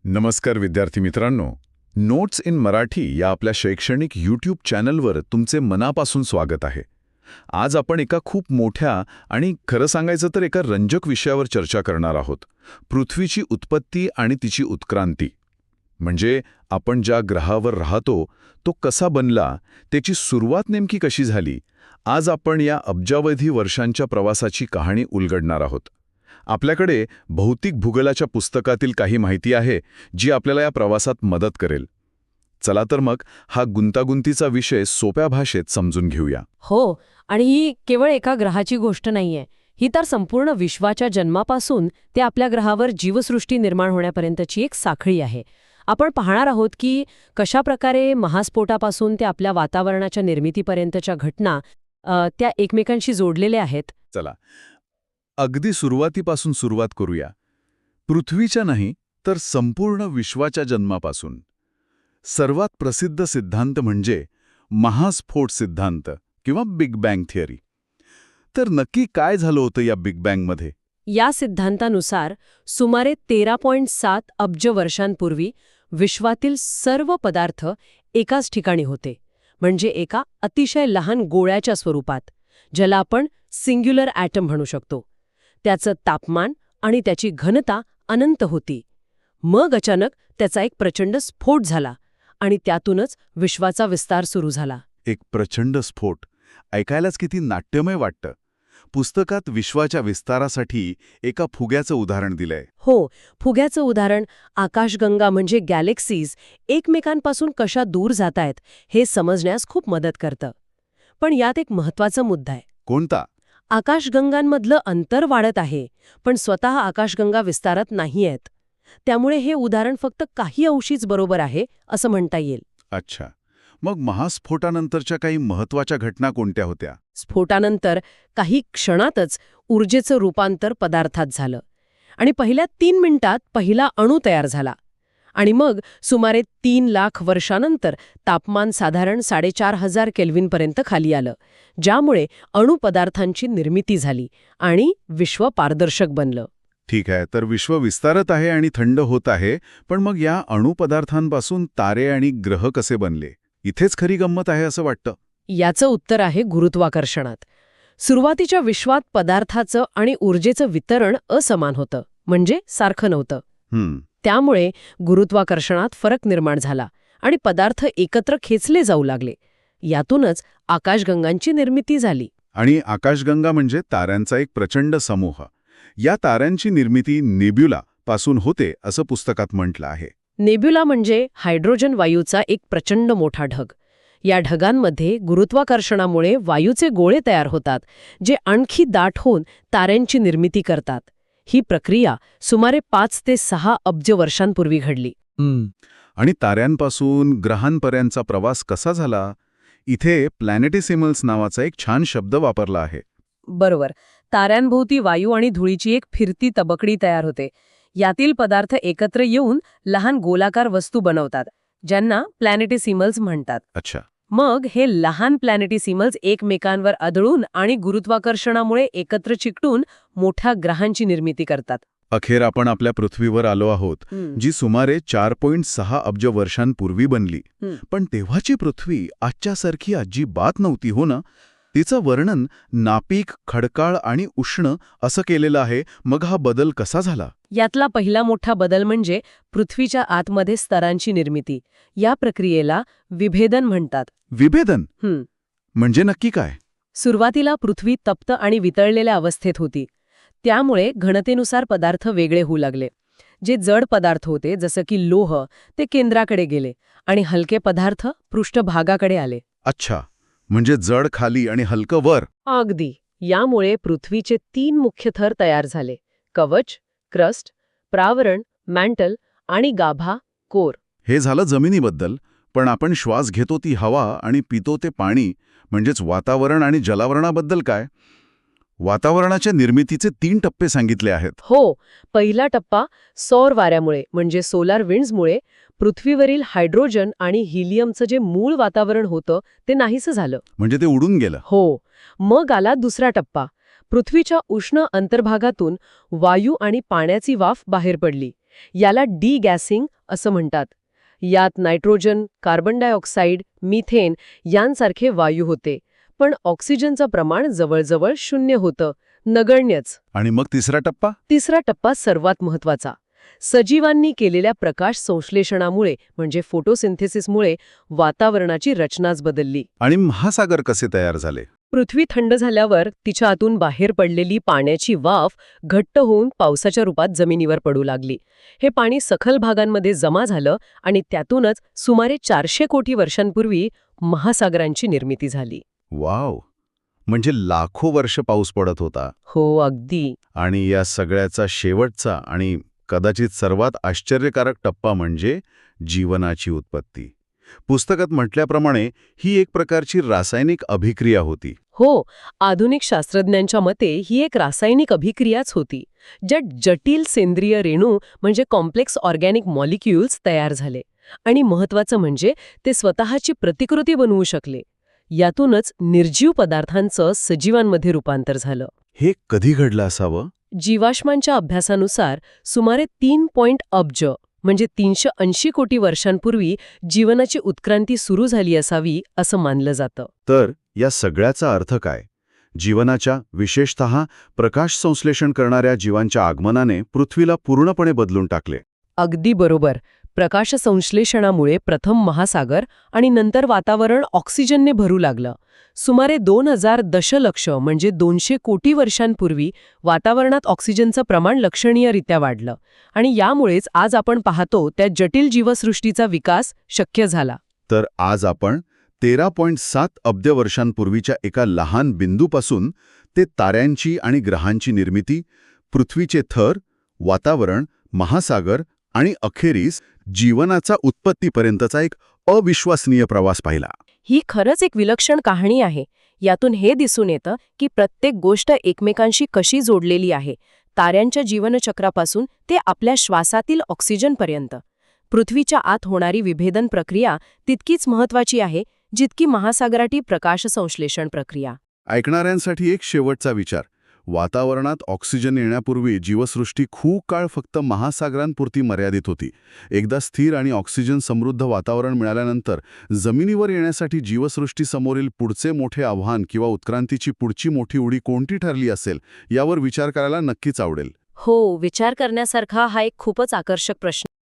नमस्कार विद्यार्थी मित्रांनो. नोट्स इन मराठी या आपल्या शैक्षणिक यूट्यूब चॅनलवर तुमचे मनापासून स्वागत आहे. आज आपण एका खूप मोठ्या आणि खरं सांगायचं तर एका रंजक विषयावर चर्चा करणार आहोत. पृथ्वीची उत्पत्ती आणि तिची उत्क्रांती. म्हणजे आपण ज्या ग्रहावर राहतो तो कसा बनला, त्याची सुरुवात नेमकी कशी झाली. आज आपण या अब्जावधी वर्षांच्या प्रवासाची कहाणी उलगडणार आहोत. आपल्याकडे भौतिक भूगोलाच्या पुस्तकातील काही माहिती आहे जी आपल्याला या प्रवासात मदत करेल. चला तर मग हा गुंतागुंतीचा विषय सोप्या भाषेत समजून घेऊया. हो, आणि ही केवळ एका ग्रहाची गोष्ट नाहीये. ही तर संपूर्ण विश्वाच्या जन्मापासून ते आपल्या ग्रहावर जीवसृष्टी निर्माण होण्यापर्यंतची एक साखळी आहे. आपण पाहणार आहोत की कशा प्रकारे महास्फोटापासून ते आपल्या वातावरणाच्या निर्मितीपर्यंतच्या घटना त्या एकमेकांशी जोडलेल्या आहेत. चला अगदी सुरुवातीपासून सुरुवात करूया. पृथ्वीच्या नाही तर संपूर्ण विश्वाच्या जन्मापासून. सर्वात प्रसिद्ध सिद्धांत म्हणजे महास्फोट सिद्धांत किंवा बिग बँग थिअरी. तर नक्की काय झालं होतं या बिग बँगमध्ये? या सिद्धांतानुसार सुमारे 13.7 अब्ज वर्षांपूर्वी विश्वातील सर्व पदार्थ एकाच ठिकाणी होते, म्हणजे एका अतिशय लहान गोळ्याच्या स्वरूपात, ज्याला आपण सिंग्युलर ॲटम म्हणू शकतो. त्याचं तापमान आणि त्याची घनता अनंत होती. मग अचानक त्याचा एक प्रचंड स्फोट झाला आणि त्यातूनच विश्वाचा विस्तार सुरू झाला. एक प्रचंड स्फोट ऐकायलाच किती नाट्यमय वाटतं. पुस्तकात विश्वाच्या विस्तारासाठी एका फुग्याचं उदाहरण दिलंय. हो, फुग्याचं उदाहरण आकाशगंगा म्हणजे गॅलेक्सीज एकमेकांपासून कशा दूर जातायत हे समजण्यास खूप मदत करतं. पण यात एक महत्त्वाचा मुद्दा आहे. कोणता? आकाशगंगांमधलं अंतर वाढत आहे, पण स्वतः आकाशगंगा विस्तारत नाहीयेत. त्यामुळे हे उदाहरण फक्त काही अंशीच बरोबर आहे असं म्हणता येईल. अच्छा, मग महास्फोटानंतरच्या काही महत्त्वाच्या घटना कोणत्या होत्या? स्फोटानंतर काही क्षणातच ऊर्जेचं रूपांतर पदार्थात झालं आणि पहिल्या 3 मिनिटात पहिला अणू तयार झाला. आणि मग सुमारे 3 लाख वर्षांनंतर तापमान साधारण 4,500 केल्व्हिनपर्यंत खाली आलं, ज्यामुळे अणुपदार्थांची निर्मिती झाली आणि विश्व पारदर्शक बनलं. ठीक आहे, तर विश्व विस्तारत आहे आणि थंड होत आहे, पण मग या अणुपदार्थांपासून तारे आणि ग्रह कसे बनले? इथेच खरी गंमत आहे असं वाटतं. याचं उत्तर आहे गुरुत्वाकर्षणात. सुरुवातीच्या विश्वात पदार्थाचं आणि ऊर्जेचं वितरण असमान होतं, म्हणजे सारखं नव्हतं. त्यामुळे गुरुत्वाकर्षणात फरक निर्माण झाला आणि पदार्थ एकत्र खेचले जाऊ लागले. यातूनच आकाशगंगांची निर्मिती झाली. आणि आकाशगंगा म्हणजे ताऱ्यांचा एक प्रचंड समूह. या ताऱ्यांची निर्मिती नेब्युला पासून होते असं पुस्तकात म्हटलं आहे. नेब्युला म्हणजे हायड्रोजन वायूचा एक प्रचंड मोठा ढग. या ढगांमध्ये गुरुत्वाकर्षणामुळे वायूचे गोळे तयार होतात, जे आणखी दाट होऊन ताऱ्यांची निर्मिती करतात. ही प्रक्रिया सुमारे 5 ते 6 अब्ज वर्षांपूर्वी घडली. आणि ताऱ्यांपासून ग्रहांपर्यंतचा प्रवास कसा झाला? इथे प्लॅनेटिसिमल्स नावाचा एक छान शब्द वापरला आहे. बरोबर. ताऱ्यांभोवती वायू आणि धुळीची एक फिरती तबकडी तयार होते. यातील पदार्थ एकत्र येऊन लहान गोलाकार वस्तू बनवतात, ज्यांना प्लॅनेटिसिमल्स म्हणतात. अच्छा. मग हे लहान प्लॅनेटिसिमल्स एकमेकांवर आदळून आणि गुरुत्वाकर्षणामुळे एकत्र चिकटून मोठ्या ग्रहांची निर्मिती करतात. अखेर आपण आपल्या पृथ्वीवर आलो आहोत, जी सुमारे 4.6 अब्ज वर्षांपूर्वी बनली. पण तेव्हाची पृथ्वी आजच्यासारखी अजिबात नव्हती, हो ना? तिचं वर्णन नापीक, खडकाळ आणि उष्ण असं केलेलं आहे. मग हा बदल कसा झाला? यातला पहिला मोठा बदल म्हणजे पृथ्वीच्या आतमध्ये स्तरांची निर्मिती. या प्रक्रियेला विभेदन म्हणतात. विभेदन म्हणजे नक्की काय? सुरुवातीला पृथ्वी तप्त आणि वितळलेल्या अवस्थेत होती. त्यामुळे घनतेनुसार पदार्थ वेगळे होऊ लागले. जे जड पदार्थ होते, जसं की लोह, ते केंद्राकडे गेले आणि हलके पदार्थ पृष्ठभागाकडे आले. अच्छा, म्हणजे जड खाली आणि हलकं वर. अगदी. यामुळे पृथ्वीचे 3 मुख्य थर तयार झाले: कवच, क्रस्ट, प्रावरण, मॅन्टल आणि गाभा, कोर. हे झालं जमिनीबद्दल. पण आपण श्वास घेतो ती हवा आणि पितो ते पाणी, म्हणजेच वातावरण आणि जलावरणाबद्दल काय? वातावरणाच्या निर्मितीचे 3 टप्पे सांगितले आहेत. हो. पहिला टप्पा सौर वाऱ्यामुळे म्हणजे सोलार विंड्समुळे पृथ्वीवरील हायड्रोजन आणि हिलियमचं जे मूळ वातावरण होतं ते नाहीसं झालं. म्हणजे ते उडून गेलं. हो. मग आला दुसरा टप्पा. पृथ्वीच्या उष्ण अंतर्भागातून वायू आणि पाण्याची वाफ बाहेर पडली. याला डी गॅसिंग असं म्हणतात. यात नायट्रोजन, कार्बन डायऑक्साईड, मिथेन यांसारखे वायू होते. पण ऑक्सिजनचं प्रमाण जवळजवळ 0 होतं, नगण्यच. आणि मग तिसरा टप्पा? तिसरा टप्पा सर्वात महत्वाचा. सजीवांनी केलेल्या प्रकाश संश्लेषणामुळे म्हणजे फोटोसिंथेसिसमुळे वातावरणाची रचनाच बदलली. आणि महासागर कसे तयार झाले? पृथ्वी थंड झाल्यावर तिच्या आतून बाहेर पडलेली पाण्याची वाफ घट्ट होऊन पावसाच्या रूपात जमिनीवर पडू लागली. हे पाणी सखल भागांमध्ये जमा झालं आणि त्यातूनच सुमारे 400 कोटी वर्षांपूर्वी महासागरांची निर्मिती झाली. वाव! म्हणजे लाखो वर्ष पाऊस पडत होता. हो, अगदी. आणि या सगळ्याचा शेवटचा आणि कदाचित सर्वात आश्चर्यकारक टप्पा म्हणजे जीवनाची उत्पत्ती. पुस्तकात म्हटल्याप्रमाणे ही एक प्रकारची रासायनिक अभिक्रिया होती. हो, आधुनिक शास्त्रज्ञांच्या मते ही एक रासायनिक अभिक्रियाच होती, ज्यात जटिल सेंद्रिय रेणू म्हणजे कॉम्प्लेक्स ऑर्गॅनिक मॉलिक्युल्स तयार झाले. आणि महत्वाचं म्हणजे ते स्वतःची प्रतिकृती बनवू शकले. यातूनच निर्जीव पदार्थांचं सजीवांमध्ये रूपांतर झालं. हे कधी घडलं असावं? जीवाश्मांच्या अभ्यासानुसार सुमारे 3 अब्ज म्हणजे 380 कोटी वर्षांपूर्वी जीवनाची उत्क्रांती सुरू झाली असावी असं मानलं जातं. तर या सगळ्याचा अर्थ काय? जीवनाच्या, विशेषतः प्रकाश संश्लेषण करणाऱ्या जीवांच्या आगमनाने पृथ्वीला पूर्णपणे बदलून टाकले. अगदी बरोबर. प्रकाश संश्लेषणामुळे प्रथम महासागर आणि नंतर वातावरण ऑक्सिजनने भरू लागलं. सुमारे 2000 दशलक्ष म्हणजे 200 कोटी वर्षांपूर्वी वातावरणात ऑक्सिजनचं प्रमाण लक्षणीयरित्या वाढलं. आणि यामुळेच आज आपण पाहतो त्या जटिल जीवसृष्टीचा विकास शक्य झाला. तर आज आपण 13.7 अब्ज वर्षांपूर्वीच्या एका लहान बिंदूपासून ते ताऱ्यांची आणि ग्रहांची निर्मिती, पृथ्वीचे थर, वातावरण, महासागर आणि अखेरीस जीवनाचा उत्पत्तीपर्यंतचा एक अविश्वसनीय प्रवास पाहिला. ही खरंच एक विलक्षण कहाणी आहे. यातून हे दिसून येतं की प्रत्येक गोष्ट एकमेकांशी कशी जोडलेली आहे, ताऱ्यांच्या जीवनचक्रापासून ते आपल्या श्वासातील ऑक्सिजनपर्यंत. पृथ्वीच्या आत होणारी विभेदन प्रक्रिया तितकीच महत्वाची आहे जितकी महासागराची प्रकाश संश्लेषण प्रक्रिया. ऐकणाऱ्यांसाठी एक शेवटचा विचार. वातावरणात ऑक्सिजन येण्यापूर्वी जीवसृष्टी खूप काळ फक्त महासागरांपुरती मर्यादित होती. एकदा स्थिर आणि ऑक्सिजन समृद्ध वातावरण मिळाल्यानंतर जमिनीवर येण्यासाठी जीवसृष्टीसमोरील पुढचे मोठे आव्हान किंवा उत्क्रांतीची पुढची मोठी उडी कोणती ठरली असेल यावर विचार करायला नक्कीच आवडेल. हो, विचार करण्यासारखा हा एक खूपच आकर्षक प्रश्न